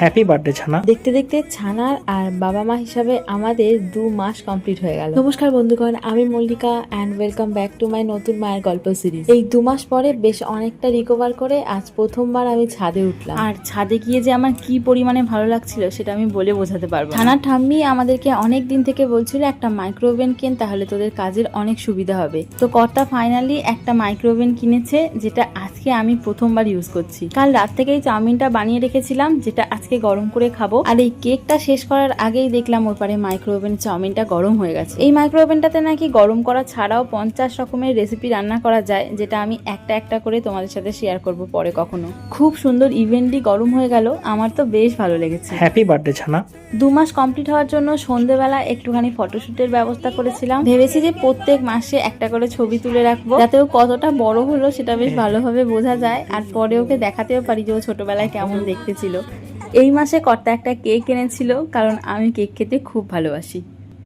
Happy birthday ছানা। দেখতে দেখতে ছানার আর বাবা মা হিসাবে আমাদের 2 মাস কমপ্লিট হয়ে গেল। নমস্কার বন্ধুগণ, আমি Mallika and welcome back to my নতুন মায়ের গল্প সিরিজ। এই 2 মাস পরে বেশ অনেকটা রিকভার করে আজ প্রথমবার আমি ছাদে উঠলাম। আর ছাদে গিয়ে যে আমার কি পরিমাণে ভালো লাগছিল সেটা আমি বলে বোঝাতে পারবো না। ছানার ঠাম্মি আমাদেরকে অনেক দিন থেকে বলছিল একটা মাইক্রোওভেন কেন, তাহলে তোদের কাজের অনেক সুবিধা হবে। তো কর্তা ফাইনালি একটা মাইক্রোওভেন কিনেছে, যেটা আজকে আমি প্রথমবার ইউজ করছি। কাল রাত থেকেই চাউমিনটা বানিয়ে রেখেছিলাম, যেটা আজকে গরম করে খাবো। আর এই কেকটা শেষ করার আগেই দেখলাম ওর পারে মাইক্রোওভেন চাউমিনটা গরম হয়ে গেছে। এই মাইক্রোওভেনটাতে নাকি গরম করা ছাড়াও 50 রকমের রেসিপি রান্না করা যায়, যেটা আমি একটা একটা করে তোমাদের সাথে শেয়ার করব পরে কখনো। খুব সুন্দর ইভেন্টলি গরম হয়ে গেল, আমার তো বেশ ভালো লেগেছে। হ্যাপি বার্থডে ছানা। 2 মাস কমপ্লিট হওয়ার জন্য সন্ধ্যেবেলা একটুখানি ফটোশুটের ব্যবস্থা করেছিলাম। ভেবেছি যে প্রত্যেক মাসে একটা করে ছবি তুলে রাখবো, যাতে ও কতটা বড় হলো সেটা বেশ ভালোভাবে বোঝা যায়, আর পরে ওকে দেখাতেও পারি যে ও ছোটবেলায় কেমন দেখতে ছিল। এই মাসে কর্তা একটা কেক এনেছিল, কারণ আমি কেক খেতে খুব ভালোবাসি।